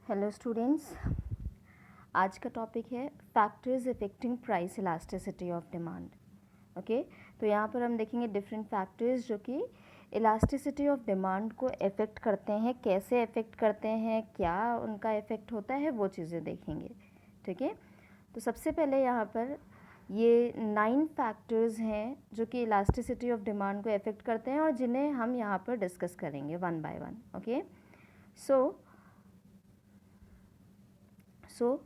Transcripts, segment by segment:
Hello students, आज का topic है factors affecting price elasticity of demand. Okay, तो यहाँ पर हम देखेंगे डिफरेंट फैक्टर्स जो कि इलास्टिसिटी ऑफ डिमांड को अफेक्ट करते हैं, कैसे अफेक्ट करते हैं, क्या उनका इफेक्ट होता है, वो चीज़ें देखेंगे। ठीक है, तो सबसे पहले यहाँ पर ये 9 फैक्टर्स हैं जो कि इलास्टिसिटी ऑफ डिमांड को अफेक्ट करते हैं और जिन्हें हम यहाँ पर डिस्कस करेंगे वन बाय वन। ओके, सो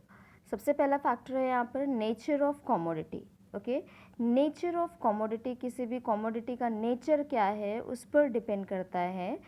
सबसे पहला फैक्टर है यहाँ पर nature of commodity. Okay, nature of commodity, किसी भी कमोडिटी का नेचर क्या है उस पर डिपेंड करता है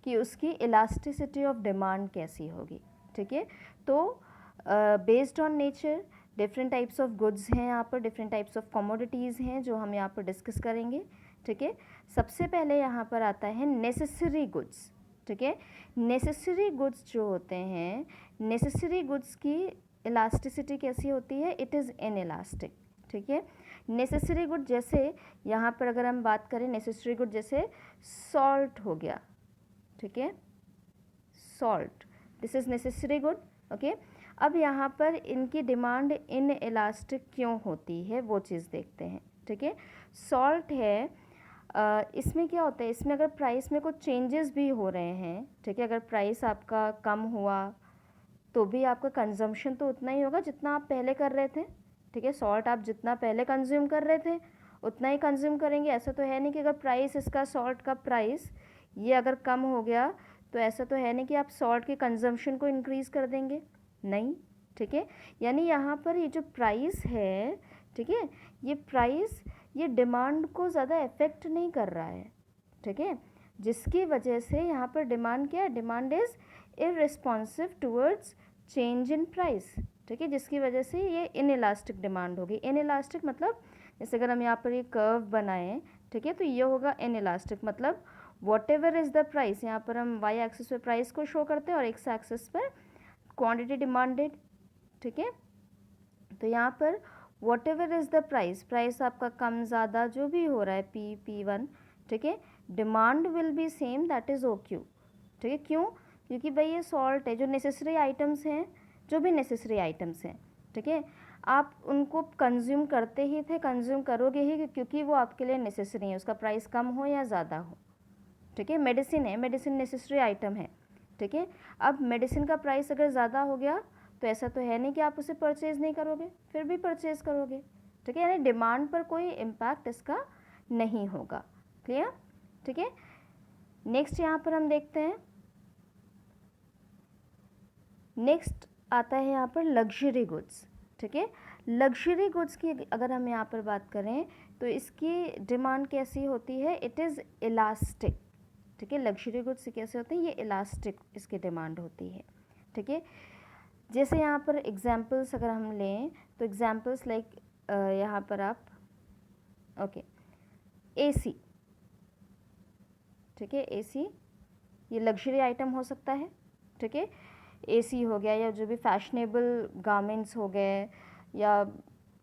कि उसकी इलास्टिसिटी ऑफ डिमांड कैसी होगी। ठीक है, तो based on nature different types of goods हैं, यहाँ पर डिफरेंट टाइप्स ऑफ कमोडिटीज़ हैं जो हम यहाँ पर डिस्कस करेंगे। ठीक है, सबसे पहले यहाँ पर आता है नेसेसरी गुड्स। ठीक है, नेसेसरी गुड्स जो होते हैं, नेसेसरी गुड्स की इलास्टिसिटी कैसी होती है? It is inelastic. ठीक है, नेसेसरी गुड जैसे यहाँ पर अगर हम बात करें नेसेसरी गुड जैसे सॉल्ट हो गया। ठीक है, salt, this is necessary good. Okay, अब यहाँ पर इनकी डिमांड इनइलास्टिक क्यों होती है वो चीज़ देखते हैं। ठीक है, सॉल्ट है, इसमें क्या होता है, इसमें अगर प्राइस में कुछ चेंजेस भी हो रहे हैं, ठीक है, अगर प्राइस आपका कम हुआ तो भी आपका कंजम्पशन तो उतना ही होगा जितना आप पहले कर रहे थे। ठीक है, सॉल्ट आप जितना पहले कंज्यूम कर रहे थे उतना ही कंज्यूम करेंगे। ऐसा तो है नहीं कि अगर प्राइस इसका सॉल्ट का प्राइस ये अगर कम हो गया तो ऐसा तो है नहीं कि आप सॉल्ट के कंजम्पशन को इंक्रीज़ कर देंगे, नहीं। ठीक है, यानी यहाँ पर ये जो प्राइस है, ठीक है, ये प्राइस ये डिमांड को ज़्यादा इफेक्ट नहीं कर रहा है। ठीक है, जिसकी वजह से यहाँ पर डिमांड क्या है, demand is irresponsive towards change in price. ठीक है, जिसकी वजह से ये इनइलास्टिक डिमांड होगी। इनइलास्टिक मतलब जैसे अगर हम यहाँ पर ये कर्व बनाएं, ठीक है, तो ये होगा इनइलास्टिक, मतलब what ever is the price, यहाँ पर हम वाई एक्सिस पे प्राइस को शो करते हैं और एक्स एक्सिस पर क्वांटिटी डिमांडेड। ठीक है, तो यहाँ पर what ever is the price, price आपका कम ज़्यादा जो भी हो रहा है P1, ठीक है, demand will be same, that is O Q. ठीक है, क्यों? क्योंकि भाई ये सॉल्ट है, जो नेसेसरी आइटम्स हैं, जो भी नेसेसरी आइटम्स हैं, ठीक है, आप उनको कंज्यूम करते ही थे, कंज्यूम करोगे ही क्योंकि वो आपके लिए नेसेसरी है, उसका प्राइस कम हो या ज़्यादा हो। ठीक है, मेडिसिन है, मेडिसिन नेसेसरी आइटम है। ठीक है, अब मेडिसिन का प्राइस अगर ज़्यादा हो गया तो ऐसा तो है नहीं कि आप उसे परचेज़ नहीं करोगे, फिर भी परचेज़ करोगे। ठीक है, यानी डिमांड पर कोई इम्पैक्ट इसका नहीं होगा। क्लियर? ठीक है, नेक्स्ट यहाँ पर हम देखते हैं, नेक्स्ट आता है यहाँ पर लग्जरी गुड्स। ठीक है, लग्जरी गुड्स की अगर हम यहाँ पर बात करें तो इसकी डिमांड कैसी होती है? It is elastic. ठीक है, लग्जरी गुड्स कैसे होते हैं? ये इलास्टिक इसकी डिमांड होती है। ठीक है, जैसे यहाँ पर एग्जाम्पल्स अगर हम लें तो एग्जाम्पल्स लाइक यहाँ पर आप ओके एसी। ठीक है, एसी ये लग्जरी आइटम हो सकता है। ठीक है, एसी हो गया या जो भी फैशनेबल गारमेंट्स हो गए या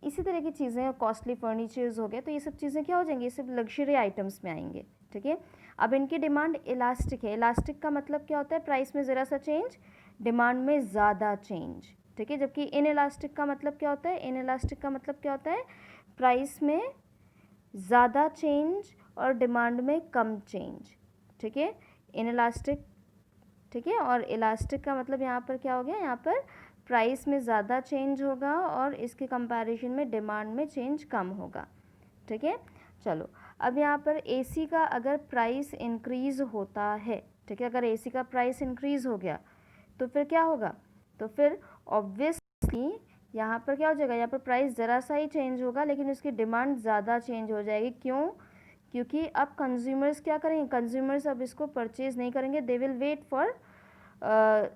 इसी तरह की चीज़ें, कॉस्टली फर्नीचर्स हो गए, तो ये सब चीज़ें क्या हो जाएंगी? ये सब लग्जरी आइटम्स में आएंगे। ठीक है, अब इनकी डिमांड इलास्टिक है। इलास्टिक का मतलब क्या होता है? प्राइस में ज़रा सा चेंज, डिमांड में ज़्यादा चेंज। ठीक है, जबकि इन इलास्टिक का मतलब क्या होता है? इन इलास्टिक का मतलब क्या होता है? प्राइस में ज़्यादा चेंज और डिमांड में कम चेंज। ठीक है, इन इलास्टिक, ठीक है, और इलास्टिक का मतलब यहाँ पर क्या हो गया? यहाँ पर प्राइस में ज़्यादा चेंज होगा और इसके कंपैरिजन में डिमांड में चेंज कम होगा। ठीक है, चलो अब यहाँ पर एसी का अगर प्राइस इंक्रीज़ होता है, ठीक है, अगर एसी का प्राइस इंक्रीज़ हो गया तो फिर क्या होगा? तो फिर ऑब्वियसली यहाँ पर क्या हो जाएगा? यहाँ पर प्राइस ज़रा सा ही चेंज होगा लेकिन उसकी डिमांड ज़्यादा चेंज हो जाएगी। क्यों? क्योंकि अब कंज्यूमर्स क्या करेंगे? कंज्यूमर्स अब इसको परचेज़ नहीं करेंगे, they will wait for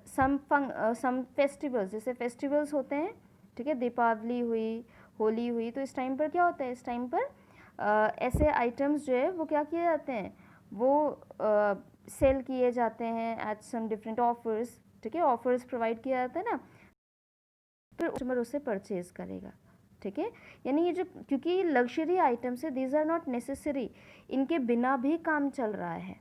some festivals, जैसे फेस्टिवल्स होते हैं, ठीक है, दीपावली हुई, होली हुई, तो इस टाइम पर क्या होता है? इस टाइम पर ऐसे आइटम्स जो है वो क्या किए जाते हैं? वो सेल किए जाते हैं एट सम डिफरेंट ऑफर्स। ठीक है, ऑफर्स प्रोवाइड किया जाता है ना, फिर कस्टमर उसे परचेज़ करेगा। ठीक है, यानी ये जो, क्योंकि लग्जरी आइटम्स है, दीज आर नॉट नेसेसरी, इनके बिना भी काम चल रहा है।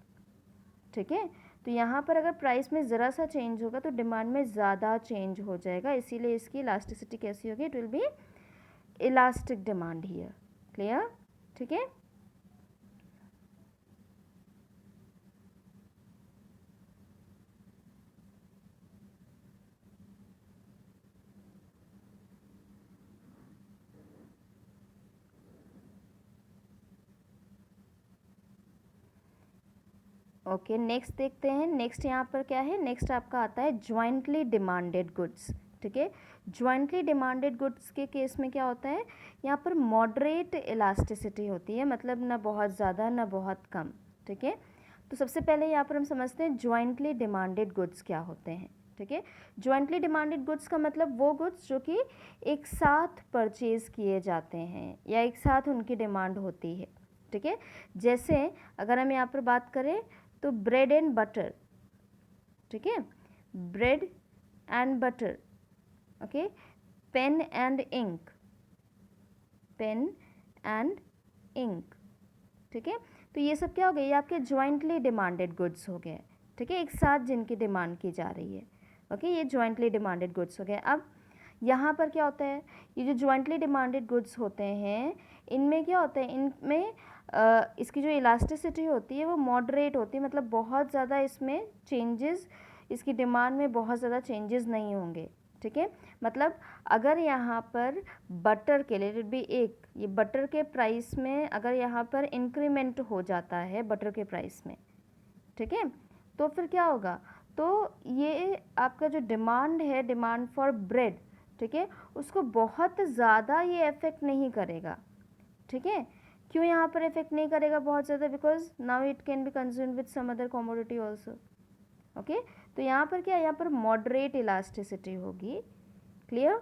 ठीक है, तो यहाँ पर अगर प्राइस में ज़रा सा चेंज होगा तो डिमांड में ज़्यादा चेंज हो जाएगा, इसीलिए इसकी इलास्टिसिटी कैसी होगी, it will be elastic demand here. Clear? ठीक है। ओके, नेक्स्ट देखते हैं। नेक्स्ट यहाँ पर क्या है, नेक्स्ट आपका आता है जॉइंटली डिमांडेड गुड्स। ठीक है, जॉइंटली डिमांडेड गुड्स के केस में क्या होता है, यहाँ पर मॉडरेट इलास्टिसिटी होती है, मतलब ना बहुत ज़्यादा ना बहुत कम। ठीक है, तो सबसे पहले यहाँ पर हम समझते हैं जॉइंटली डिमांडेड गुड्स क्या होते हैं। ठीक है, जॉइंटली डिमांडेड गुड्स का मतलब वो गुड्स जो कि एक साथ परचेज़ किए जाते हैं या एक साथ उनकी डिमांड होती है। ठीक है, जैसे अगर हम यहाँ पर बात करें तो ब्रेड एंड बटर। ठीक है, bread and butter. Okay, pen and ink, pen and ink. ठीक है, तो ये सब क्या हो गए, ये आपके जॉइंटली डिमांडेड गुड्स हो गए। ठीक है, एक साथ जिनकी डिमांड की जा रही है। ओके, ये जॉइंटली डिमांडेड गुड्स हो गए। अब यहाँ पर क्या होता है, ये जो जॉइंटली डिमांडेड गुड्स होते हैं इनमें क्या होता है, इनमें इसकी जो इलास्टिसिटी होती है वो मॉडरेट होती है, मतलब बहुत ज़्यादा इसमें चेंजेस, इसकी डिमांड में बहुत ज़्यादा चेंजेस नहीं होंगे। ठीक है, मतलब अगर यहाँ पर बटर के लिए भी एक ये बटर के प्राइस में अगर यहाँ पर इंक्रीमेंट हो जाता है बटर के प्राइस में, ठीक है, तो फिर क्या होगा, तो ये आपका जो डिमांड है, डिमांड फॉर ब्रेड, ठीक है, उसको बहुत ज़्यादा ये इफ़ेक्ट नहीं करेगा। ठीक है, क्यों यहाँ पर इफेक्ट नहीं करेगा बहुत ज़्यादा, because now it can be consumed with some other commodity also. Okay, तो यहाँ पर क्या है, यहाँ पर मॉडरेट इलास्टिसिटी होगी। क्लियर?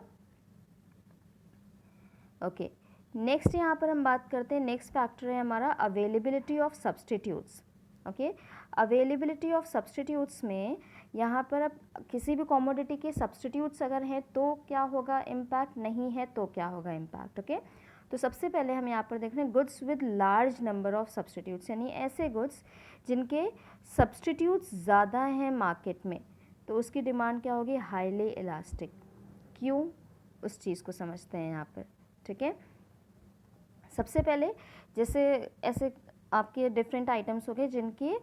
ओके, नेक्स्ट यहाँ पर हम बात करते हैं, नेक्स्ट फैक्टर है हमारा availability of substitutes. Okay, availability of substitutes में यहाँ पर अब किसी भी कमोडिटी के सब्सटीट्यूट्स अगर हैं तो क्या होगा इम्पैक्ट, नहीं है तो क्या होगा इम्पैक्ट। ओके, तो सबसे पहले हम यहाँ पर देख रहे हैं goods with large number of substitutes, यानी ऐसे गुड्स जिनके सब्सटीट्यूट्स ज़्यादा हैं मार्केट में, तो उसकी डिमांड क्या होगी, हाईली इलास्टिक। क्यों, उस चीज़ को समझते हैं यहाँ पर। ठीक है, सबसे पहले जैसे ऐसे आपके डिफरेंट आइटम्स हो गए जिनके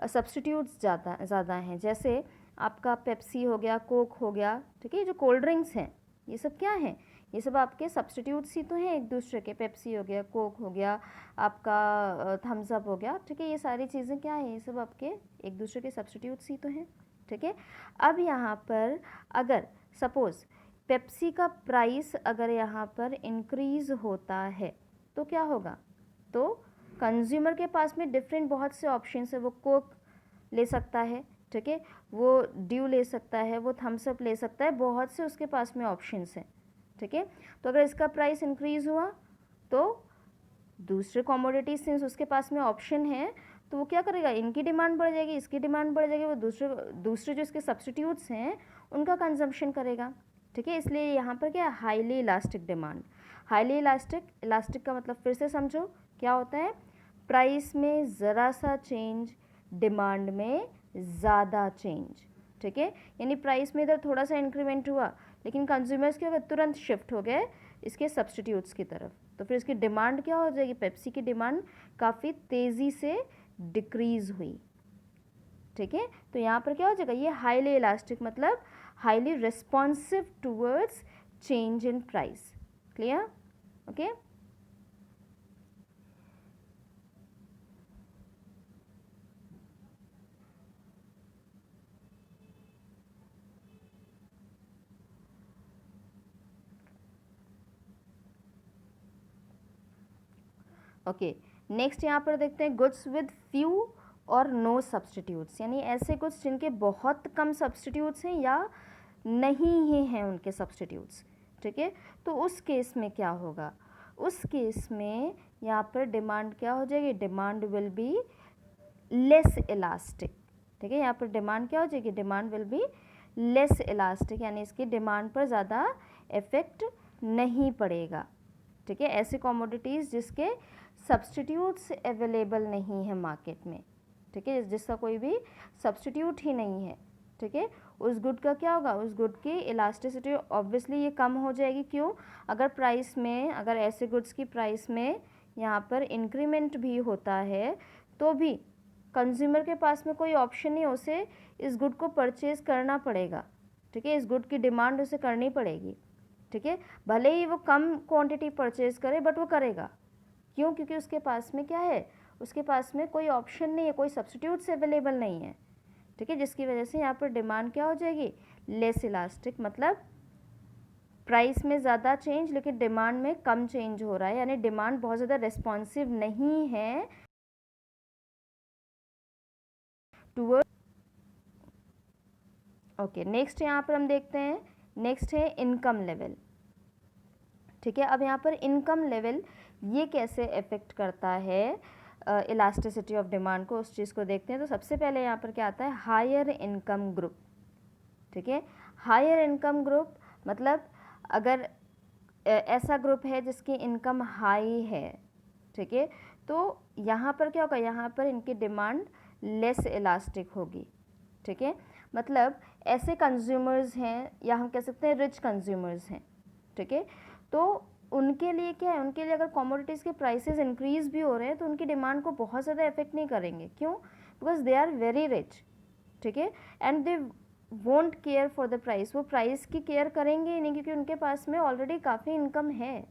सब्सटीट्यूट्स ज़्यादा हैं, जैसे आपका पेप्सी हो गया, कोक हो गया। ठीक है, ये जो कोल्ड ड्रिंक्स हैं ये सब क्या हैं, ये सब आपके सब्सटीट्यूट्स ही तो हैं एक दूसरे के। पेप्सी हो गया, कोक हो गया, आपका थम्स अप हो गया। ठीक है, ये सारी चीज़ें क्या हैं, ये सब आपके एक दूसरे के सब्सटीट्यूट्स ही तो हैं। ठीक है, अब यहाँ पर अगर सपोज़ पेप्सी का प्राइस अगर यहाँ पर इंक्रीज़ होता है तो क्या होगा, तो कंज्यूमर के पास में डिफरेंट बहुत से ऑप्शंस है, वो कोक ले सकता है, ठीक है, वो ड्यू ले सकता है, वो थम्स अप ले सकता है, बहुत से उसके पास में ऑप्शंस हैं। ठीक है, तो अगर इसका प्राइस इंक्रीज़ हुआ तो दूसरे कमोडिटी सिंस उसके पास में ऑप्शन है तो वो क्या करेगा, इनकी डिमांड बढ़ जाएगी, इसकी डिमांड बढ़ जाएगी, वो दूसरे जो इसके सब्सटीट्यूट्स हैं उनका कंजम्पशन करेगा। ठीक है, इसलिए यहाँ पर क्या है, highly elastic demand. Highly elastic, elastic का मतलब फिर से समझो क्या होता है, प्राइस में ज़रा सा चेंज, डिमांड में ज़्यादा चेंज। ठीक है, यानी प्राइस में इधर थोड़ा सा इंक्रीमेंट हुआ लेकिन कंज्यूमर्स क्या हो गए, तुरंत शिफ्ट हो गए इसके सब्सटीट्यूट्स की तरफ, तो फिर इसकी डिमांड क्या हो जाएगी, पेप्सी की डिमांड काफ़ी तेज़ी से डिक्रीज़ हुई। ठीक है, तो यहाँ पर क्या हो जाएगा, ये हाईली इलास्टिक मतलब highly responsive towards change in price. Clear? Okay, okay, next यहाँ पर देखते हैं गुड्स विद फ्यू और नो सब्सटीट्यूट्स, यानी ऐसे गुड्स जिनके बहुत कम सब्सटीट्यूट्स हैं या नहीं ही हैं उनके सब्सटीट्यूट्स। ठीक है, तो उस केस में क्या होगा, उस केस में यहाँ पर डिमांड क्या हो जाएगी, demand will be less elastic. ठीक है, यहाँ पर डिमांड क्या हो जाएगी, demand will be less elastic, यानी इसकी डिमांड पर ज़्यादा इफेक्ट नहीं पड़ेगा। ठीक है, ऐसे कमोडिटीज़ जिसके सब्सटीट्यूट्स अवेलेबल नहीं है मार्केट में। ठीक है, जिसका कोई भी सब्स्टिट्यूट ही नहीं है, ठीक है, उस गुड का क्या होगा, उस गुड की इलास्टिसिटी ऑब्वियसली ये कम हो जाएगी। क्यों? अगर प्राइस में, अगर ऐसे गुड्स की प्राइस में यहाँ पर इंक्रीमेंट भी होता है तो भी कंज्यूमर के पास में कोई ऑप्शन नहीं, उसे इस गुड को परचेज करना पड़ेगा, ठीक है, इस गुड की डिमांड उसे करनी पड़ेगी, ठीक है, भले ही वो कम क्वांटिटी परचेज करे बट वो करेगा। क्यों? क्योंकि उसके पास में क्या है, उसके पास में कोई ऑप्शन नहीं है, कोई सब्स्टिट्यूट्स अवेलेबल नहीं है, ठीक है, जिसकी वजह से यहाँ पर डिमांड क्या हो जाएगी, लेस इलास्टिक, मतलब प्राइस में ज़्यादा चेंज लेकिन डिमांड में कम चेंज हो रहा है, यानी डिमांड बहुत ज़्यादा रिस्पॉन्सिव नहीं है टूवर्ड। ओके, नेक्स्ट यहाँ पर हम देखते हैं, नेक्स्ट है इनकम लेवल, ठीक है। अब यहाँ पर इनकम लेवल ये कैसे अफेक्ट करता है इलास्टिसिटी ऑफ डिमांड को, उस चीज़ को देखते हैं। तो सबसे पहले यहाँ पर क्या आता है, हायर इनकम ग्रुप, ठीक है। हायर इनकम ग्रुप मतलब अगर ऐसा ग्रुप है जिसकी इनकम हाई है, ठीक है, तो यहाँ पर क्या होगा, यहाँ पर इनकी डिमांड लेस इलास्टिक होगी, ठीक है। मतलब ऐसे कंज्यूमर्स हैं, या हम कह सकते हैं रिच कंज्यूमर्स हैं, ठीक है, तो उनके लिए क्या है, उनके लिए अगर कमोडिटीज़ के प्राइसेस इंक्रीज़ भी हो रहे हैं तो उनकी डिमांड को बहुत ज़्यादा इफेक्ट नहीं करेंगे। क्यों? Because they are very rich, ठीक है, and they won't care for the price, वो प्राइस की केयर करेंगे ही नहीं क्योंकि उनके पास में ऑलरेडी काफ़ी इनकम है,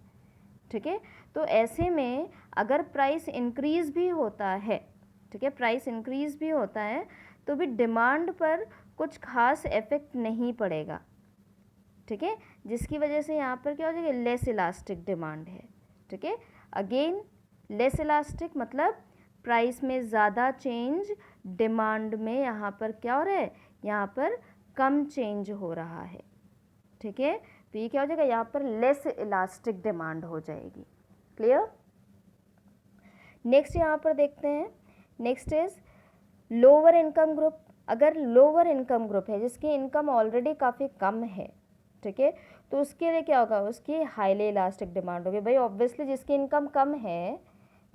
ठीक है। तो ऐसे में अगर प्राइस इंक्रीज़ भी होता है, ठीक है, प्राइस इंक्रीज़ भी होता है तो भी डिमांड पर कुछ खास इफेक्ट नहीं पड़ेगा, ठीक है, जिसकी वजह से यहाँ पर क्या हो जाएगा, लेस इलास्टिक डिमांड है, ठीक है। अगेन लेस इलास्टिक मतलब प्राइस में ज़्यादा चेंज, डिमांड में यहाँ पर क्या हो रहा है, यहाँ पर कम चेंज हो रहा है, ठीक है। तो ये क्या हो जाएगा, यहाँ पर लेस इलास्टिक डिमांड हो जाएगी। क्लियर? नेक्स्ट यहाँ पर देखते हैं, next is lower income group. अगर लोअर इनकम ग्रुप है जिसकी इनकम ऑलरेडी काफ़ी कम है, ठीक है, तो उसके लिए क्या होगा, उसकी हाईली इलास्टिक डिमांड होगी। भाई ऑब्वियसली जिसकी इनकम कम है,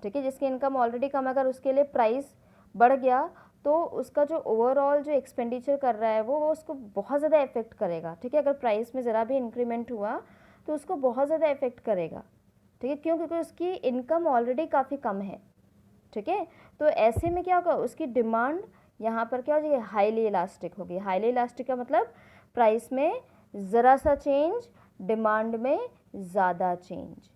ठीक है, जिसकी इनकम ऑलरेडी कम है, अगर उसके लिए प्राइस बढ़ गया तो उसका जो ओवरऑल जो एक्सपेंडिचर कर रहा है वो उसको बहुत ज़्यादा इफेक्ट करेगा, ठीक है। अगर प्राइस में ज़रा भी इंक्रीमेंट हुआ तो उसको बहुत ज़्यादा इफेक्ट करेगा, ठीक है। क्यों? क्योंकि उसकी इनकम ऑलरेडी काफ़ी कम है, ठीक है। तो ऐसे में क्या होगा, उसकी डिमांड यहाँ पर क्या हो जाएगी, हाईली इलास्टिक होगी। हाईली इलास्टिक का मतलब प्राइस में ज़रा सा चेंज, डिमांड में ज़्यादा चेंज,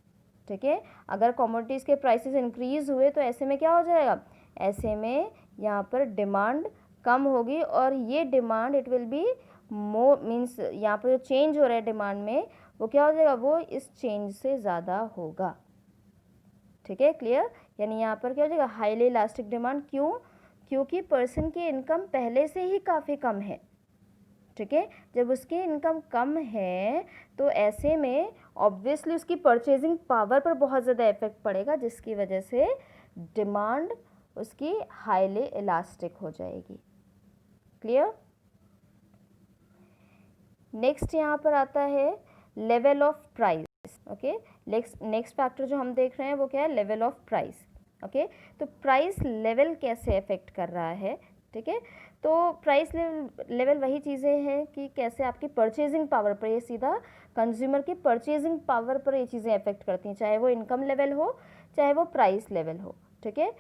ठीक है। अगर कमोडिटीज़ के प्राइसेस इंक्रीज़ हुए तो ऐसे में क्या हो जाएगा, ऐसे में यहाँ पर डिमांड कम होगी और ये demand it will be more, means यहाँ पर जो चेंज हो रहा है डिमांड में वो क्या हो जाएगा, वो इस चेंज से ज़्यादा होगा, ठीक है। क्लियर? यानी यहाँ पर क्या हो जाएगा, हाईली इलास्टिक डिमांड। क्यों? क्योंकि पर्सन की इनकम पहले से ही काफ़ी कम है, ठीक है। जब उसकी इनकम कम है तो ऐसे में ऑब्वियसली उसकी परचेजिंग पावर पर बहुत ज़्यादा इफेक्ट पड़ेगा, जिसकी वजह से डिमांड उसकी हाईली इलास्टिक हो जाएगी। क्लियर? नेक्स्ट यहाँ पर आता है level of price. Okay, next factor जो हम देख रहे हैं वो क्या है, लेवल ऑफ प्राइस। ओके, तो प्राइस लेवल कैसे अफेक्ट कर रहा है, ठीक है। तो प्राइस लेवल वही चीज़ें हैं कि कैसे आपकी परचेजिंग पावर पर, ये सीधा कंज्यूमर की परचेजिंग पावर पर ये चीज़ें अफेक्ट करती हैं, चाहे वो इनकम लेवल हो चाहे वो प्राइस लेवल हो, ठीक है।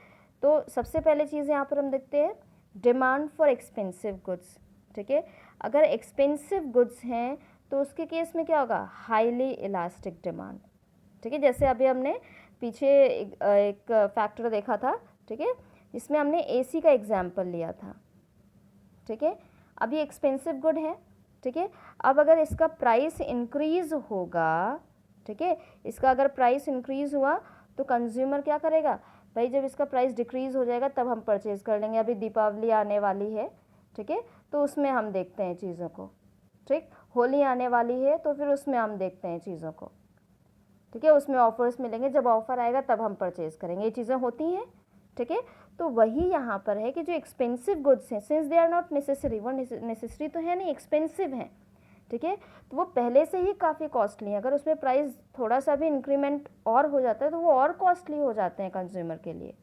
तो सबसे पहले चीज़ यहाँ पर हम देखते हैं डिमांड फॉर एक्सपेंसिव गुड्स, ठीक है। अगर एक्सपेंसिव गुड्स हैं तो उसके केस में क्या होगा, हाईली इलास्टिक डिमांड, ठीक है। जैसे अभी हमने पीछे एक फैक्टर देखा था, ठीक है, इसमें हमने एसी का एग्जाम्पल लिया था, ठीक है। अब ये एक्सपेंसिव गुड है, ठीक है। अब अगर इसका प्राइस इंक्रीज़ होगा, ठीक है, इसका अगर प्राइस इंक्रीज़ हुआ तो कंज्यूमर क्या करेगा, भाई जब इसका प्राइस डिक्रीज़ हो जाएगा तब हम परचेज़ कर लेंगे। अभी दीपावली आने वाली है, ठीक है, तो उसमें हम देखते हैं चीज़ों को, ठीक। होली आने वाली है तो फिर उसमें हम देखते हैं चीज़ों को, ठीक है, उसमें ऑफर्स मिलेंगे, जब ऑफ़र आएगा तब हम परचेज़ करेंगे, ये चीज़ें होती हैं, ठीक है। तो वही यहाँ पर है कि जो एक्सपेंसिव गुड्स हैं, since they are not necessary, वो नेसेसरी तो है नहीं, एक्सपेंसिव हैं, ठीक है, तो वो पहले से ही काफ़ी कॉस्टली हैं। अगर उसमें प्राइस थोड़ा सा भी इंक्रीमेंट और हो जाता है तो वो और कॉस्टली हो जाते हैं कंज्यूमर के लिए,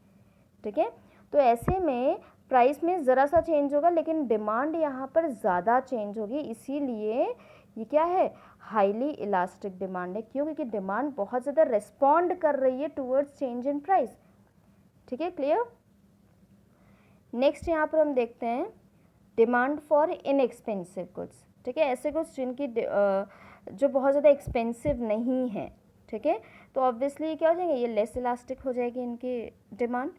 ठीक है। तो ऐसे में प्राइस में ज़रा सा चेंज होगा लेकिन डिमांड यहाँ पर ज़्यादा चेंज होगी, इसीलिए ये क्या है, हाईली इलास्टिक डिमांड है। क्यों? क्योंकि डिमांड बहुत ज़्यादा रिस्पॉन्ड कर रही है टूवर्ड्स चेंज इन प्राइस। ठीक है, क्लियर। नेक्स्ट यहाँ पर हम देखते हैं डिमांड फॉर इनएक्सपेंसिव गुड्स। ठीक है, ऐसे गुड्स जिनकी जो बहुत ज़्यादा एक्सपेंसिव नहीं है। ठीक है, तो ऑब्वियसली क्या हो जाएंगे, ये लेस इलास्टिक हो जाएगी इनकी डिमांड।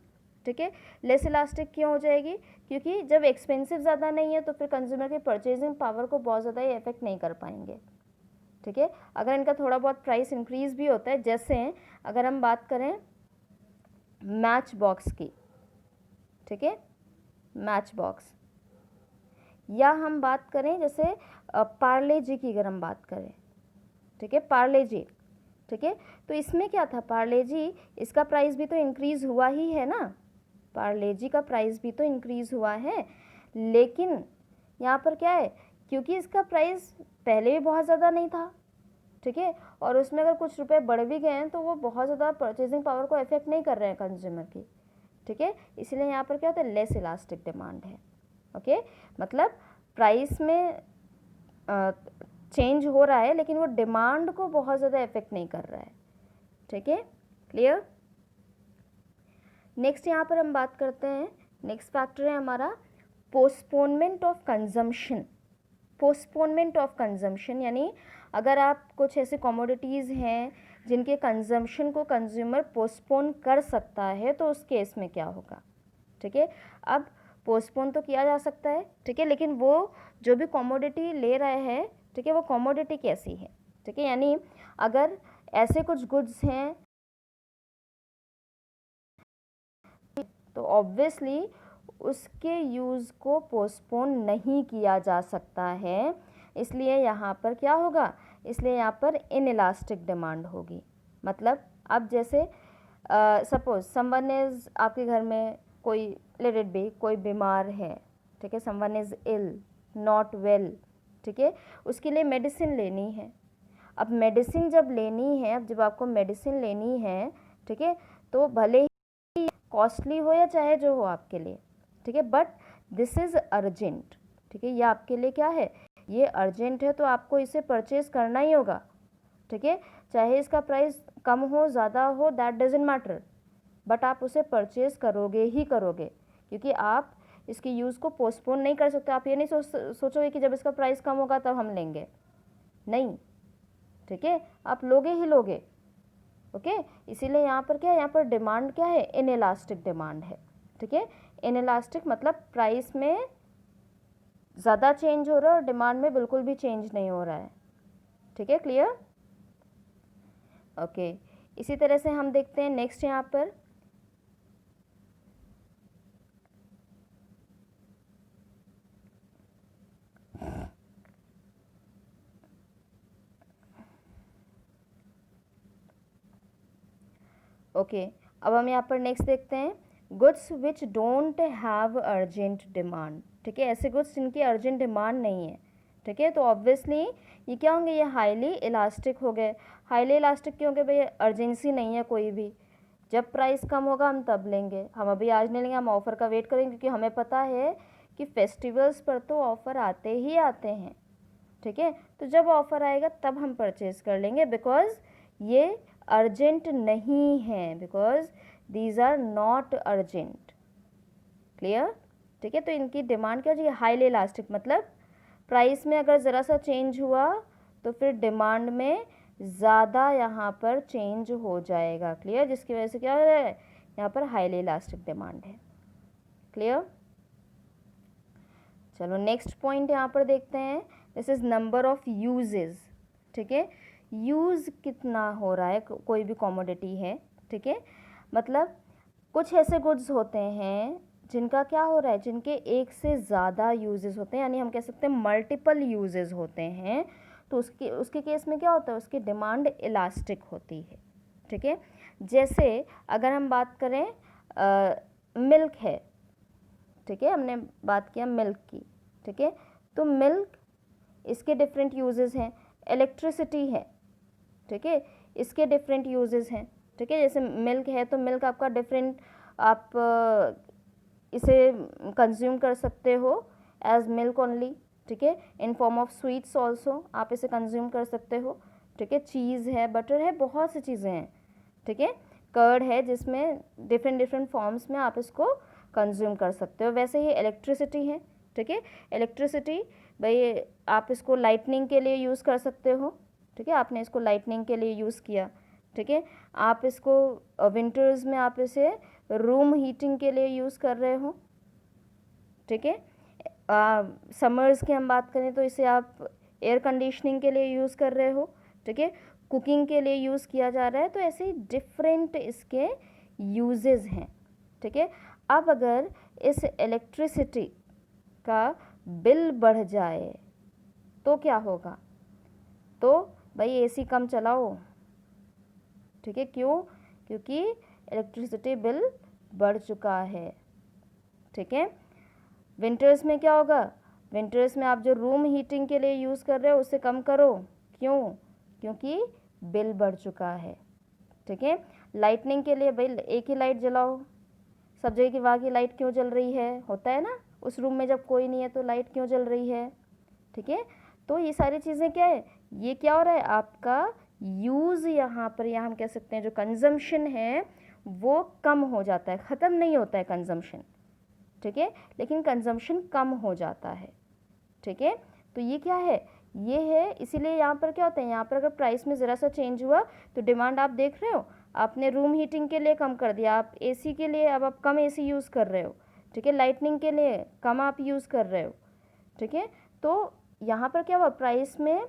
ठीक है, लेस इलास्टिक क्यों हो जाएगी? क्योंकि जब एक्सपेंसिव ज़्यादा नहीं है तो फिर कंज्यूमर की परचेजिंग पावर को बहुत ज़्यादा ये इफेक्ट नहीं कर पाएंगे। ठीक है, अगर इनका थोड़ा बहुत प्राइस इंक्रीज भी होता है, जैसे अगर हम बात करें मैच बॉक्स की, ठीक है, मैच बॉक्स, या हम बात करें जैसे पार्ले जी की अगर हम बात करें, ठीक है, पार्ले जी। ठीक है, तो इसमें क्या था, पार्ले जी इसका प्राइस भी तो इंक्रीज़ हुआ ही है ना, पार्ले जी का प्राइस भी तो इंक्रीज़ हुआ है, लेकिन यहाँ पर क्या है, क्योंकि इसका प्राइस पहले भी बहुत ज़्यादा नहीं था। ठीक है, और उसमें अगर कुछ रुपए बढ़ भी गए हैं तो वो बहुत ज़्यादा परचेजिंग पावर को इफेक्ट नहीं कर रहे हैं कंज्यूमर की। ठीक है, इसलिए यहाँ पर क्या होता है, लेस इलास्टिक डिमांड है। ओके, मतलब प्राइस में चेंज हो रहा है लेकिन वो डिमांड को बहुत ज़्यादा इफेक्ट नहीं कर रहा है। ठीक है, क्लियर। नेक्स्ट यहाँ पर हम बात करते हैं, नेक्स्ट फैक्टर है हमारा postponement of consumption. Postponement of consumption यानी अगर आप कुछ ऐसे कमोडिटीज़ हैं जिनके कंजम्पशन को कंज्यूमर पोस्टपोन कर सकता है तो उस केस में क्या होगा। ठीक है, अब पोस्टपोन तो किया जा सकता है, ठीक है, लेकिन वो जो भी कमोडिटी ले रहे हैं, ठीक है, वो कमोडिटी कैसी है। ठीक है, यानी अगर ऐसे कुछ गुड्स हैं तो ऑब्वियसली उसके यूज़ को पोस्टपोन नहीं किया जा सकता है, इसलिए यहाँ पर क्या होगा, इसलिए यहाँ पर इनइलास्टिक डिमांड होगी। मतलब अब जैसे सपोज समवन इज़, आपके घर में कोई, लेट इट बी, कोई बीमार है, ठीक है, someone is ill, not well, ठीक है, उसके लिए मेडिसिन लेनी है। अब मेडिसिन जब लेनी है, अब जब आपको मेडिसिन लेनी है, ठीक है, तो भले ही कॉस्टली हो या चाहे जो हो आपके लिए, ठीक है, बट दिस इज़ अर्जेंट। ठीक है, ये आपके लिए क्या है, ये अर्जेंट है, तो आपको इसे परचेज़ करना ही होगा। ठीक है, चाहे इसका प्राइस कम हो ज़्यादा हो, दैट डजेंट मैटर, बट आप उसे परचेज़ करोगे ही करोगे, क्योंकि आप इसके यूज़ को पोस्टपोन नहीं कर सकते। आप ये नहीं सोचोगे कि जब इसका प्राइस कम होगा तब हम लेंगे, नहीं। ठीक है, आप लोगे ही लोगे। ओके, इसीलिए यहाँ पर क्या है, यहाँ पर डिमांड क्या है, इनइलास्टिक डिमांड है। ठीक है, इनइलास्टिक मतलब प्राइस में ज़्यादा चेंज हो रहा है और डिमांड में बिल्कुल भी चेंज नहीं हो रहा है। ठीक है, क्लियर। ओके, इसी तरह से हम देखते हैं नेक्स्ट यहाँ पर ओके, अब हम यहाँ पर नेक्स्ट देखते हैं goods which don't have urgent demand. ठीक है, ऐसे गुड्स जिनकी अर्जेंट डिमांड नहीं है। ठीक है, तो ऑब्वियसली ये क्या होंगे, ये हाईली इलास्टिक हो गए। हाईली इलास्टिक क्यों? कि भाई अर्जेंसी नहीं है कोई भी, जब प्राइस कम होगा हम तब लेंगे, हम अभी आज नहीं लेंगे, हम ऑफ़र का वेट करेंगे, क्योंकि हमें पता है कि फेस्टिवल्स पर तो ऑफ़र आते ही आते हैं। ठीक है, तो जब ऑफ़र आएगा तब हम परचेज़ कर लेंगे, बिकॉज ये अर्जेंट नहीं है, because these are not urgent. Clear. ठीक है, तो इनकी डिमांड क्या हो जाएगी, हाईली इलास्टिक, मतलब प्राइस में अगर ज़रा सा चेंज हुआ तो फिर डिमांड में ज़्यादा यहाँ पर चेंज हो जाएगा। क्लियर, जिसकी वजह से क्या हो जाए, यहाँ पर हाईली इलास्टिक डिमांड है। क्लियर। चलो नेक्स्ट पॉइंट यहाँ पर देखते हैं, this is number of uses. ठीक है, यूज़ कितना हो रहा है कोई भी कमोडिटी है। ठीक है, मतलब कुछ ऐसे गुड्स होते हैं जिनका क्या हो रहा है, जिनके एक से ज़्यादा यूजेस होते हैं, यानी हम कह सकते हैं मल्टीपल यूजेस होते हैं, तो उसके केस में क्या होता है, उसकी डिमांड इलास्टिक होती है। ठीक है, जैसे अगर हम बात करें मिल्क है, ठीक है, हमने बात किया मिल्क की। ठीक है, तो मिल्क, इसके डिफरेंट यूजेस हैं। इलेक्ट्रिसिटी है, ठीक है, इसके डिफरेंट यूजेस हैं। ठीक है, जैसे मिल्क है तो मिल्क आपका डिफरेंट, आप इसे कंज्यूम कर सकते हो एज मिल्क ओनली, ठीक है, in form of sweets also आप इसे कंज्यूम कर सकते हो, ठीक है, चीज़ है, बटर है, बहुत सी चीज़ें हैं, ठीक है, कर्ड है जिसमें डिफरेंट डिफरेंट फॉर्म्स में आप इसको कंज्यूम कर सकते हो। वैसे ही इलेक्ट्रिसिटी है, ठीक है, इलेक्ट्रिसिटी भाई आप इसको लाइटनिंग के लिए यूज़ कर सकते हो, ठीक है, आपने इसको लाइटनिंग के लिए यूज़ किया, ठीक है, आप इसको विंटर्स में आप इसे रूम हीटिंग के लिए यूज़ कर रहे हो, ठीक है, समर्स की हम बात करें तो इसे आप एयर कंडीशनिंग के लिए यूज़ कर रहे हो, ठीक है, कुकिंग के लिए यूज़ किया जा रहा है, तो ऐसे ही डिफरेंट इसके यूजेस हैं, ठीक है। अब अगर इस इलेक्ट्रिसिटी का बिल बढ़ जाए तो क्या होगा, तो भाई एसी कम चलाओ, ठीक है, क्यों, क्योंकि इलेक्ट्रिसिटी बिल बढ़ चुका है, ठीक है। विंटर्स में क्या होगा, विंटर्स में आप जो रूम हीटिंग के लिए यूज़ कर रहे हो उसे कम करो, क्यों, क्योंकि बिल बढ़ चुका है, ठीक है। लाइटनिंग के लिए भाई एक ही लाइट जलाओ, सब जगह की वहाँ की लाइट क्यों जल रही है, होता है ना, उस रूम में जब कोई नहीं है तो लाइट क्यों जल रही है, ठीक है। तो ये सारी चीज़ें क्या है, ये क्या हो रहा है, आपका यूज़ यहाँ पर, यहाँ हम कह सकते हैं जो कंजम्पशन है वो कम हो जाता है, ख़त्म नहीं होता है कंजम्पशन, ठीक है, लेकिन कंजम्पशन कम हो जाता है, ठीक है। तो ये क्या है, ये है, इसीलिए यहाँ पर क्या होता है, यहाँ पर अगर प्राइस में ज़रा सा चेंज हुआ तो डिमांड आप देख रहे हो, आपने रूम हीटिंग के लिए कम कर दिया, आप एसी के लिए अब आप कम एसी यूज़ कर रहे हो, ठीक है, लाइटनिंग के लिए कम आप यूज़ कर रहे हो, ठीक है। तो यहाँ पर क्या हुआ, प्राइस में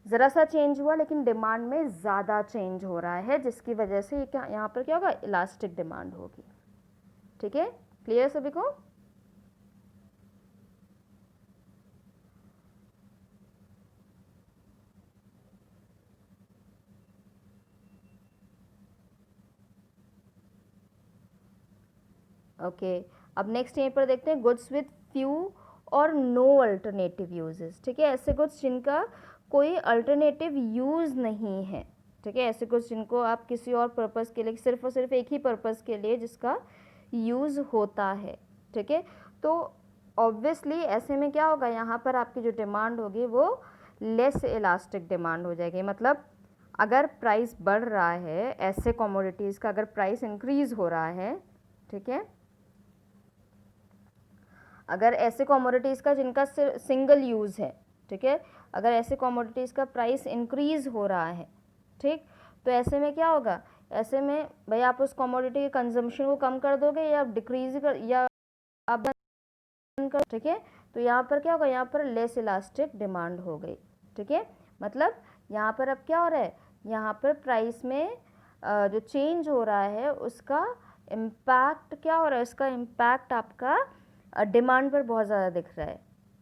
ज़रा सा चेंज हुआ लेकिन डिमांड में ज़्यादा चेंज हो रहा है, जिसकी वजह से ये क्या, यहाँ पर क्या होगा, इलास्टिक डिमांड होगी, ठीक है, क्लियर सभी को। ओके, अब नेक्स्ट यहीं पर देखते हैं गुड्स विथ फ्यू और नो अल्टरनेटिव यूजेस, ठीक है, ऐसे गुड्स जिनका कोई अल्टरनेटिव यूज़ नहीं है, ठीक है, ऐसे गुड्स जिनको आप किसी और पर्पज़ के लिए, सिर्फ और सिर्फ एक ही पर्पज़ के लिए जिसका यूज़ होता है, ठीक है। तो ऑब्वियसली ऐसे में क्या होगा, यहाँ पर आपकी जो डिमांड होगी वो लेस इलास्टिक डिमांड हो जाएगी, मतलब अगर प्राइस बढ़ रहा है, ऐसे कमोडिटीज़ का अगर प्राइस इंक्रीज़ हो रहा है, ठीक है, अगर ऐसे कमोडिटीज़ का जिनका सिंगल यूज़ है, ठीक है, अगर ऐसे कमोडिटीज़ का प्राइस इंक्रीज़ हो रहा है, ठीक, तो ऐसे में क्या होगा, ऐसे में भाई आप उस कमोडिटी के कंजम्पशन को कम कर दोगे या डिक्रीज कर, या आप बंद कर, ठीक है। तो यहाँ पर क्या होगा, यहाँ पर लेस इलास्टिक डिमांड हो गई, ठीक है, मतलब यहाँ पर अब क्या हो रहा है, यहाँ पर प्राइस में जो चेंज हो रहा है उसका इम्पैक्ट क्या हो रहा है, उसका इम्पैक्ट आपका डिमांड पर बहुत ज़्यादा दिख रहा है,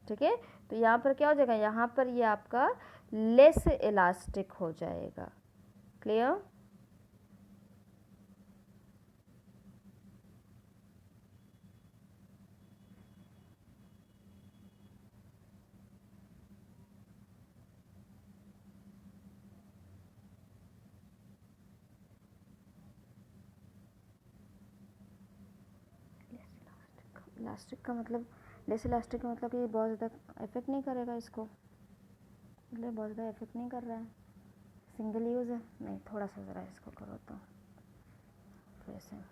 ठीक है। तो यहाँ पर क्या हो जाएगा, यहाँ पर ये आपका लेस इलास्टिक हो जाएगा, क्लियर। इलास्टिक का मतलब, लेस इलास्टिक का मतलब कि ये बहुत ज़्यादा इफेक्ट नहीं करेगा इसको, मतलब बहुत ज़्यादा इफेक्ट नहीं कर रहा है, सिंगल यूज़ है, नहीं थोड़ा सा ज़रा इसको करो तो वैसे,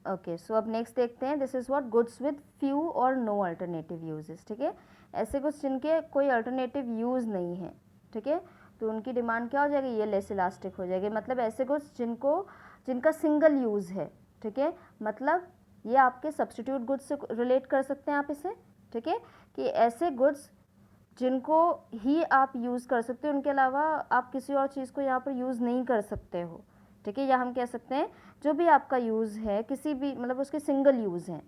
ओके। सो अब नेक्स्ट देखते हैं, this is what goods with few और नो अल्टरनेटिव यूजेस, ठीक है, ऐसे कुछ जिनके कोई अल्टरनेटिव यूज़ नहीं है, ठीक है, तो उनकी डिमांड क्या हो जाएगी, ये लेस इलास्टिक हो जाएगी, मतलब ऐसे कुछ जिनका सिंगल यूज़ है, ठीक है, मतलब ये आपके सब्सटीट्यूट गुड्स से रिलेट कर सकते हैं आप इसे, ठीक है, कि ऐसे गुड्स जिनको ही आप यूज़ कर सकते हो, उनके अलावा आप किसी और चीज़ को यहाँ पर यूज़ नहीं कर सकते हो, ठीक है, या हम कह सकते हैं जो भी आपका यूज़ है किसी भी, मतलब उसके सिंगल यूज़ हैं,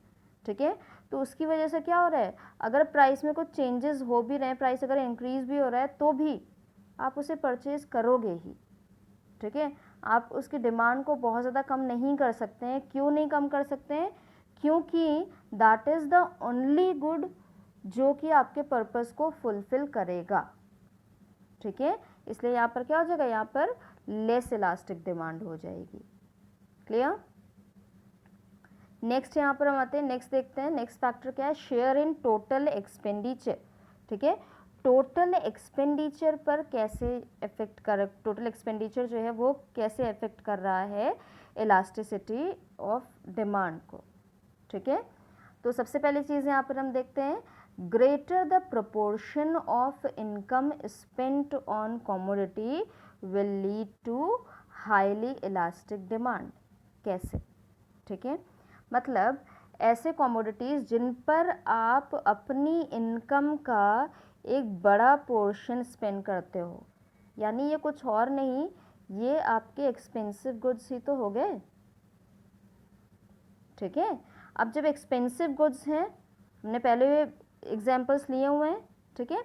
ठीक है, तो उसकी वजह से क्या हो रहा है, अगर प्राइस में कुछ चेंजेस हो भी रहे हैं, प्राइस अगर इंक्रीज़ भी हो रहा है तो भी आप उसे परचेज़ करोगे ही, ठीक है, आप उसकी डिमांड को बहुत ज़्यादा कम नहीं कर सकते हैं, क्यों नहीं कम कर सकते हैं, क्योंकि that is the only good जो कि आपके पर्पस को फुलफिल करेगा, ठीक है। इसलिए यहाँ पर क्या हो जाएगा, यहाँ पर लेस इलास्टिक डिमांड हो जाएगी। क्लियर। नेक्स्ट यहाँ पर हम आते हैं, नेक्स्ट देखते हैं, नेक्स्ट फैक्टर क्या है, शेयर इन टोटल एक्सपेंडिचर, ठीक है। टोटल एक्सपेंडिचर पर कैसे इफेक्ट कर, टोटल एक्सपेंडिचर जो है वो कैसे इफेक्ट कर रहा है इलास्टिसिटी ऑफ डिमांड को, ठीक है। तो सबसे पहली चीज़ यहाँ पर हम देखते हैं, greater the proportion of income spent on commodity will lead to highly elastic demand. कैसे, ठीक है, मतलब ऐसे कमोडिटीज़ जिन पर आप अपनी इनकम का एक बड़ा पोर्शन स्पेंड करते हो, यानी ये कुछ और नहीं, ये आपके एक्सपेंसिव गुड्स ही तो हो गए, ठीक है। अब जब एक्सपेंसिव गुड्स हैं, हमने पहले एग्जांपल्स लिए हुए हैं, ठीक है,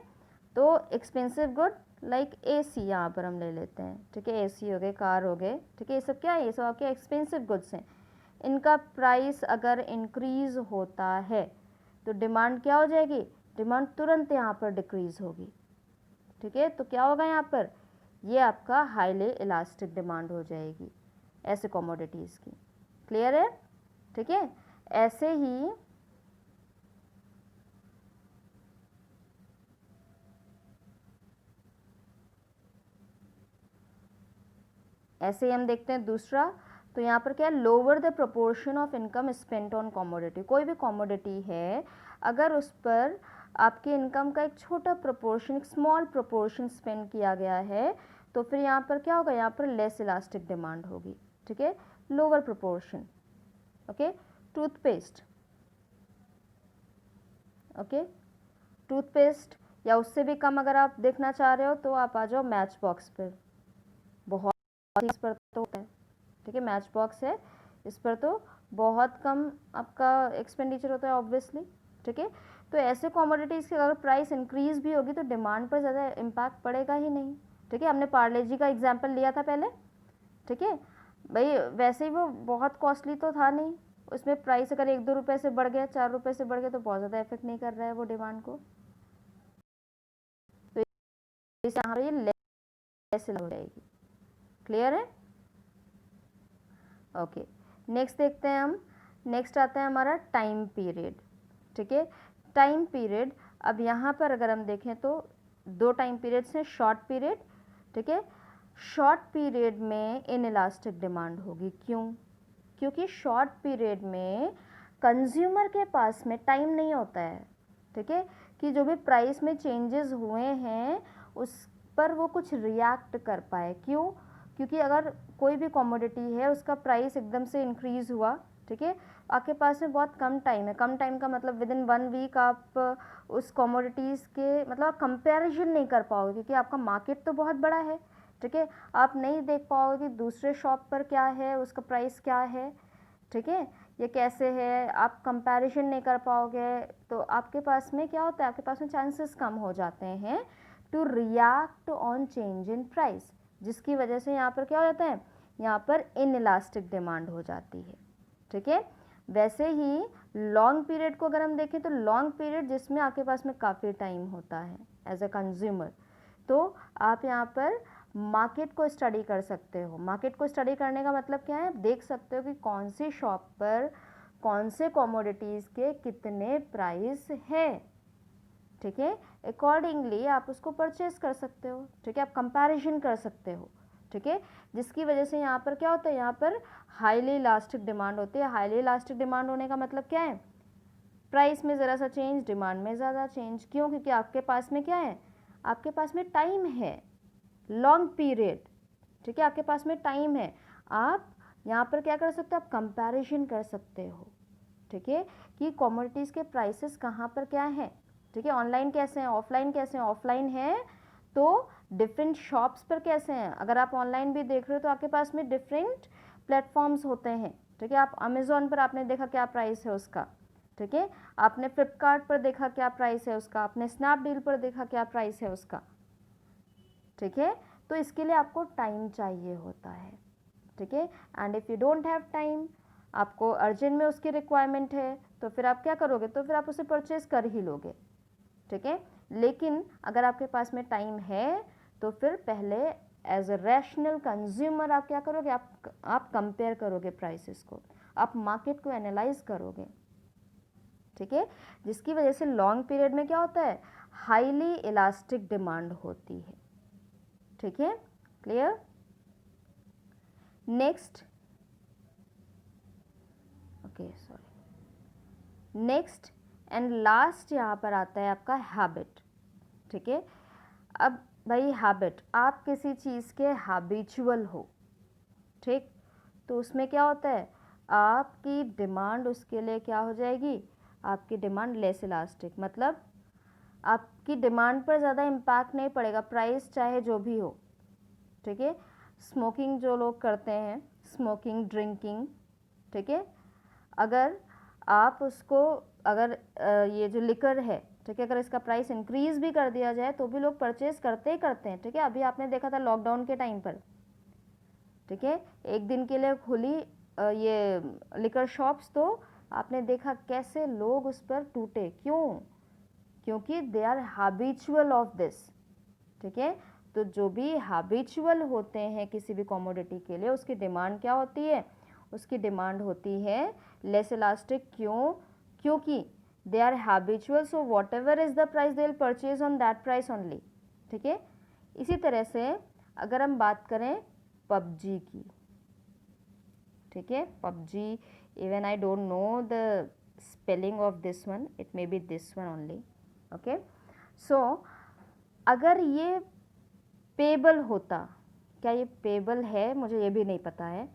तो एक्सपेंसिव गुड लाइक एसी यहाँ पर हम ले लेते हैं, ठीक है, एसी हो गए, कार हो गए, ठीक है, ये सब क्या है, ये सब आपके एक्सपेंसिव गुड्स हैं। इनका प्राइस अगर इंक्रीज होता है तो डिमांड क्या हो जाएगी, डिमांड तुरंत यहाँ पर डिक्रीज होगी, ठीक है। तो क्या होगा यहाँ पर, ये आपका हाईली इलास्टिक डिमांड हो जाएगी ऐसे कमोडिटीज़ की। क्लियर है, ठीक है। ऐसे ही हम देखते हैं दूसरा, तो यहाँ पर क्या है, lower the proportion of income spent on commodity. कोई भी कमोडिटी है, अगर उस पर आपके इनकम का एक छोटा प्रोपोर्शन, एक स्मॉल प्रोपोर्शन स्पेंड किया गया है, तो फिर यहाँ पर क्या होगा, यहाँ पर लेस इलास्टिक डिमांड होगी, ठीक है, lower proportion. Okay, toothpaste, okay, toothpaste या उससे भी कम अगर आप देखना चाह रहे हो तो आप आ जाओ मैच बॉक्स पर, बहुत इस पर तो होता है, ठीक है, मैच बॉक्स है, इस पर तो बहुत कम आपका एक्सपेंडिचर होता है ऑब्वियसली, ठीक है। तो ऐसे कमोडिटीज़ की अगर प्राइस इंक्रीज भी होगी तो डिमांड पर ज़्यादा इम्पैक्ट पड़ेगा ही नहीं, ठीक है। हमने पार्ले जी का एग्जाम्पल लिया था पहले, ठीक है भाई, वैसे ही वो बहुत कॉस्टली तो था नहीं, उसमें प्राइस अगर 1-2 रुपये से बढ़ गया, 4 रुपये से बढ़ गया, तो बहुत ज़्यादा इफेक्ट नहीं कर रहा है वो डिमांड को, तो इस यहाँ पर ये लेस हो जाएगी। क्लियर है, ओके। नेक्स्ट देखते हैं हम, नेक्स्ट आता है हमारा टाइम पीरियड, ठीक है। टाइम पीरियड, अब यहाँ पर अगर हम देखें तो 2 टाइम पीरियड्स हैं, शॉर्ट पीरियड, ठीक है। शॉर्ट पीरियड में इनइलास्टिक डिमांड होगी, क्यों, क्योंकि शॉर्ट पीरियड में कंज्यूमर के पास में टाइम नहीं होता है, ठीक है, कि जो भी प्राइस में चेंजेस हुए हैं उस पर वो कुछ रिएक्ट कर पाए। क्यों, क्योंकि अगर कोई भी कमोडिटी है उसका प्राइस एकदम से इंक्रीज़ हुआ, ठीक है, आपके पास में बहुत कम टाइम है, कम टाइम का मतलब विद इन 1 वीक आप उस कमोडिटीज़ के मतलब कंपैरिजन नहीं कर पाओगे, क्योंकि आपका मार्केट तो बहुत बड़ा है, ठीक है, आप नहीं देख पाओगे कि दूसरे शॉप पर क्या है, उसका प्राइस क्या है, ठीक है, ये कैसे है, आप कंपैरिजन नहीं कर पाओगे, तो आपके पास में क्या होता है, आपके पास में चांसेस कम हो जाते हैं to react on change in price, जिसकी वजह से यहाँ पर क्या हो जाता है, यहाँ पर इनइलास्टिक डिमांड हो जाती है, ठीक है। वैसे ही लॉन्ग पीरियड को अगर हम देखें तो लॉन्ग पीरियड जिसमें आपके पास में काफ़ी टाइम होता है एज अ कंज्यूमर, तो आप यहाँ पर मार्केट को स्टडी कर सकते हो। मार्केट को स्टडी करने का मतलब क्या है, देख सकते हो कि कौन सी शॉप पर कौन से कमोडिटीज़ के कितने प्राइस है, ठीक है, अकॉर्डिंगली आप उसको परचेस कर सकते हो, ठीक है, आप कंपैरिजन कर सकते हो, ठीक है, जिसकी वजह से यहाँ पर क्या होता है, यहाँ पर हाईली इलास्टिक डिमांड होती है। हाईली इलास्टिक डिमांड होने का मतलब क्या है, प्राइस में ज़रा सा चेंज, डिमांड में ज़्यादा चेंज। क्यों, क्योंकि आपके पास में क्या है, आपके पास में टाइम है, लॉन्ग पीरियड, ठीक है, आपके पास में टाइम है, आप यहाँ पर क्या कर सकते हो, आप कंपैरिजन कर सकते हो, ठीक है, कि कमोडिटीज़ के प्राइसेस कहाँ पर क्या हैं, ठीक है, ऑनलाइन कैसे हैं, ऑफलाइन कैसे हैं, ऑफलाइन है तो डिफरेंट शॉप्स पर कैसे हैं। अगर आप ऑनलाइन भी देख रहे हो तो आपके पास में डिफरेंट प्लेटफॉर्म्स होते हैं, ठीक है, आप अमेज़ॉन पर आपने देखा क्या प्राइस है उसका, ठीक है, आपने फ्लिपकार्ट पर देखा क्या प्राइस है उसका, आपने स्नैपडील पर देखा क्या प्राइस है उसका, ठीक है, तो इसके लिए आपको टाइम चाहिए होता है, ठीक है, and if you don't have time, आपको अर्जेंट में उसकी रिक्वायरमेंट है, तो फिर आप क्या करोगे, तो फिर आप उसे परचेज कर ही लोगे, ठीक है। लेकिन अगर आपके पास में टाइम है तो फिर पहले एज अ रैशनल कंज्यूमर आप क्या करोगे, आप कंपेयर करोगे प्राइसेस को, आप मार्केट को एनालाइज करोगे, ठीक है, जिसकी वजह से लॉन्ग पीरियड में क्या होता है, हाईली इलास्टिक डिमांड होती है, ठीक है, clear. Next, okay sorry, next and last यहाँ पर आता है आपका हैबिट, ठीक है। अब भाई हैबिट, आप किसी चीज़ के हैबिचुअल हो, ठीक, तो उसमें क्या होता है, आपकी डिमांड उसके लिए क्या हो जाएगी, आपकी डिमांड लेस इलास्टिक, मतलब आपकी डिमांड पर ज़्यादा इम्पैक्ट नहीं पड़ेगा, प्राइस चाहे जो भी हो, ठीक है। स्मोकिंग जो लोग करते हैं, स्मोकिंग, ड्रिंकिंग, ठीक है, अगर आप उसको, अगर ये जो लिकर है, ठीक है, अगर इसका प्राइस इंक्रीज़ भी कर दिया जाए तो भी लोग परचेज़ करते ही करते हैं, ठीक है। अभी आपने देखा था लॉकडाउन के टाइम पर, ठीक है, एक दिन के लिए खुली ये लिकर शॉप्स, तो आपने देखा कैसे लोग उस पर टूटे, क्यों, क्योंकि they are habitual of this, ठीक है। तो जो भी हैबिचुअल होते हैं किसी भी कमोडिटी के लिए, उसकी डिमांड क्या होती है, उसकी डिमांड होती है लेस इलास्टिक, क्यों, क्योंकि they are habitual, so whatever is the price they will purchase on that price only, ठीक है। इसी तरह से अगर हम बात करें पबजी की, ठीक है, PUBG, even I don't know the spelling of this one, it may be this one only, okay. So अगर ये पेबल होता, क्या ये पेबल है, मुझे ये भी नहीं पता है,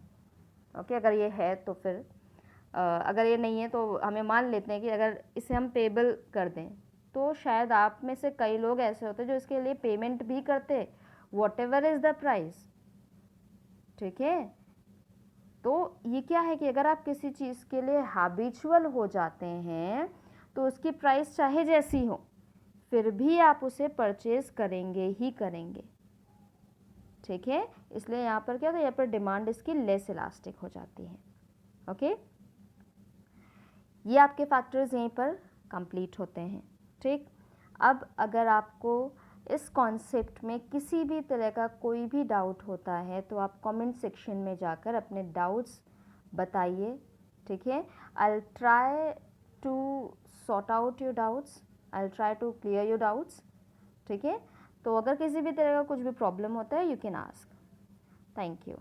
ओके। अगर ये है तो फिर अगर ये नहीं है तो हमें मान लेते हैं कि अगर इसे हम पेबल कर दें तो शायद आप में से कई लोग ऐसे होते जो इसके लिए पेमेंट भी करते, what ever is the price, ठीक है। तो ये क्या है कि अगर आप किसी चीज़ के लिए हैबिचुअल हो जाते हैं तो उसकी प्राइस चाहे जैसी हो फिर भी आप उसे परचेज करेंगे ही करेंगे, ठीक है। इसलिए यहाँ पर क्या होता है, यहाँ पर डिमांड इसकी लेस इलास्टिक हो जाती है, ओके। ये आपके फैक्टर्स यहीं पर कंप्लीट होते हैं, ठीक। अब अगर आपको इस कॉन्सेप्ट में किसी भी तरह का कोई भी डाउट होता है तो आप कमेंट सेक्शन में जाकर अपने डाउट्स बताइए, ठीक है। I will try to sort out your doubts, I will try to clear your doubts, ठीक है। तो अगर किसी भी तरह का कुछ भी प्रॉब्लम होता है you can ask. Thank you.